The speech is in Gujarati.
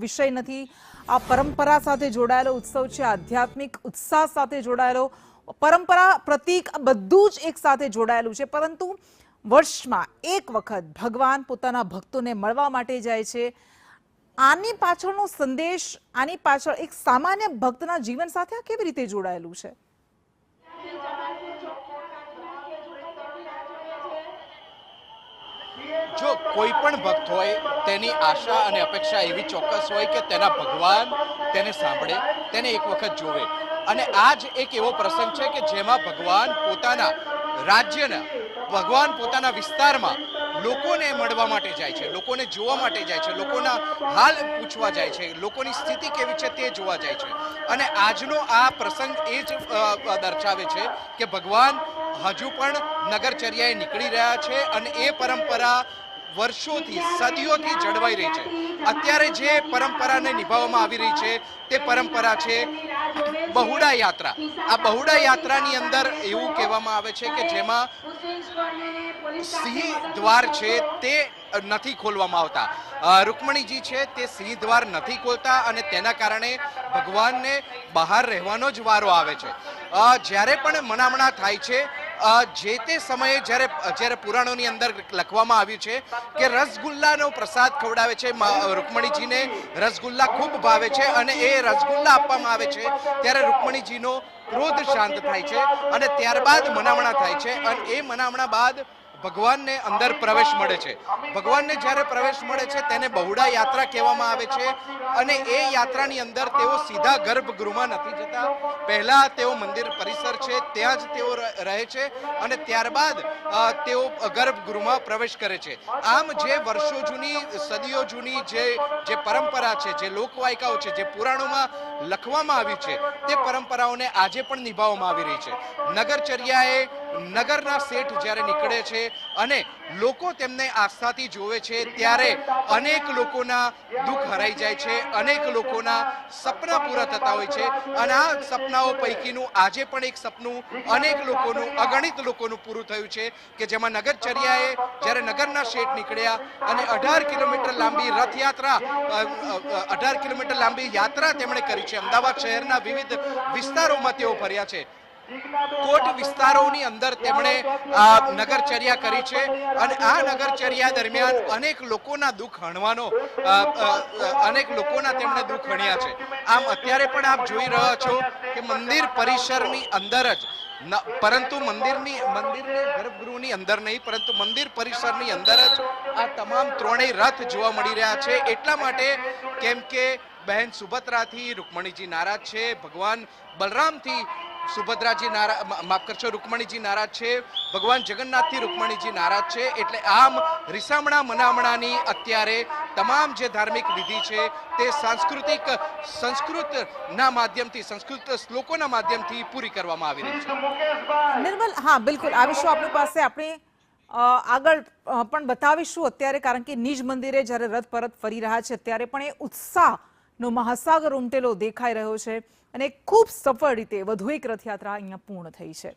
વિષય નથી। આ પરંપરા સાથે જોડાયેલો ઉત્સવ છે, આધ્યાત્મિક ઉત્સાહ સાથે જોડાયેલો, પરંપરા પ્રતીક બધું જ એક સાથે જોડાયેલું છે। પરંતુ વર્ષમાં એક વખત ભગવાન પોતાના ભક્તોને મળવા માટે જાય છે। આની પાછળનો સંદેશ, આની પાછળ એક સામાન્ય ભક્તના જીવન સાથે આ કેવી રીતે જોડાયેલું છે? જો કોઈ પણ ભક્ત હોય તેની આશા અને અપેક્ષા એવી ચોક્કસ હોય કે તેના ભગવાન તેને સાંભળે, તેને એક વખત જોવે। અને આ જ એક એવો પ્રસંગ છે કે જેમાં ભગવાન પોતાના રાજ્યના, ભગવાન પોતાના વિસ્તારમાં લોકોને મળવા માટે જાય છે, લોકોને જોવા માટે જાય છે, લોકોના હાલ પૂછવા જાય છે, લોકોની સ્થિતિ કેવી છે તે જોવા જાય છે। અને આજનો આ પ્રસંગ એ જ દર્શાવે છે કે ભગવાન હજુ પણ નગરચર્યાએ નીકળી રહ્યા છે અને એ પરંપરા વર્ષોથી, સદીઓથી જળવાઈ રહી છે। અત્યારે જે પરંપરાને નિભાવવામાં આવી રહી છે તે પરંપરા છે બહુડા યાત્રા। આ બહુડા યાત્રાની અંદર એવું કહેવામાં આવે છે કે જેમાં સિંહ દ્વાર છે તે નથી ખોલવામાં આવતા। રૂકમણીજી છે તે સિંહ દ્વાર નથી ખોલતા અને તેના કારણે ભગવાનને બહાર રહેવાનો જ વારો આવે છે। જ્યારે પણ મનામણા થાય છે, જે તે સમયે જ્યારે પુરાણોની અંદર લખવામાં આવ્યું છે કે રસગુલ્લાનો પ્રસાદ ખવડાવે છે, રૂકમણીજીને રસગુલ્લા ખૂબ ભાવે છે અને એ રસગુલ્લા આપવામાં આવે છે ત્યારે રૂકમણીજીનો ક્રોધ શાંત થાય છે અને ત્યારબાદ મનામણા થાય છે અને એ મનામણા બાદ ભગવાનને અંદર પ્રવેશ મળે છે। ભગવાનને જ્યારે પ્રવેશ મળે છે તેને બહુડા યાત્રા કહેવામાં આવે છે અને એ યાત્રાની અંદર તેઓ સીધા ગર્ભગૃહમાં નથી જતા, પહેલા તેઓ મંદિર પરિસર છે ત્યાં જ તેઓ રહે છે અને ત્યારબાદ તેઓ ગર્ભગૃહમાં પ્રવેશ કરે છે। આમ જે વર્ષો જૂની, સદીઓ જૂની જે પરંપરા છે, જે લોકવાયકાઓ છે, જે પુરાણોમાં લખવામાં આવ્યું છે તે પરંપરાઓને આજે પણ નિભાવવામાં આવી રહી છે। નગરચર્યાએ નગરના શેઠ જ્યારે નીકળે છે અને લોકો તેમને આસ્થાથી જોવે છે ત્યારે અનેક લોકોના દુઃખ હરાઈ જાય છે, અનેક લોકોના સપના પૂરા થતા હોય છે અને આ સપનાઓ પૈકીનું આજે પણ એક સપનું અનેક લોકોનું, અગણિત લોકોનું પૂરું થયું છે કે જેમાં નગરચર્યાએ જ્યારે નગરના શેઠ નીકળ્યા અને 18 કિલોમીટર લાંબી રથયાત્રા, 18 કિલોમીટર લાંબી યાત્રા તેમણે કરી છે। અમદાવાદ શહેરના વિવિધ વિસ્તારોમાં તેઓ ફર્યા છે, કોટ વિસ્તારોની અંદર તેમણે નગરચર્યા કરી છે અને આ નગરચર્યા દરમિયાન અનેક લોકોના દુઃખ હણવાનો, અનેક લોકોના તેમણે દુઃખ હણ્યા છે। આમ અત્યારે પણ આપ જોઈ રહ્યા છો કે મંદિર પરિસરની અંદર જ, પરંતુ મંદિરની ગર્ભગૃહની અંદર નહીં, પરંતુ મંદિર પરિસરની અંદર જ આ તમામ ત્રણેય રથ જોવા મળી રહ્યા છે। એટલા માટે કેમ કે બહેન સુભદ્રાથી રૂકમણીજી નારાજ છે, ભગવાન બલરામથી સુભદ્રાજી માફ કરશો, રૂકમણીજી નારાજ છે, ભગવાન જગન્નાથથી રૂકમણીજી નારાજ છે। એટલે આમ રીસામણા મનામણાની અત્યારે તમામ જે ધાર્મિક વિધિ છે તે સંસ્કૃતના માધ્યમથી, સંસ્કૃત શ્લોકોના માધ્યમથી પૂરી કરવામાં આવી રહી છે। નિર્મલ, હા બિલકુલ આવીશું આપણી પાસે, આપણે આગળ પણ બતાવીશું અત્યારે, કારણ કે નિજ મંદિરે જ્યારે રથ પરત ફરી રહ્યા છે ત્યારે પણ એ ઉત્સાહનો મહાસાગર ઉમટેલો દેખાઈ રહ્યો છે અને ખૂબ સફળ રીતે વધુ એક રથયાત્રા અહીંયા પૂર્ણ થઈ છે।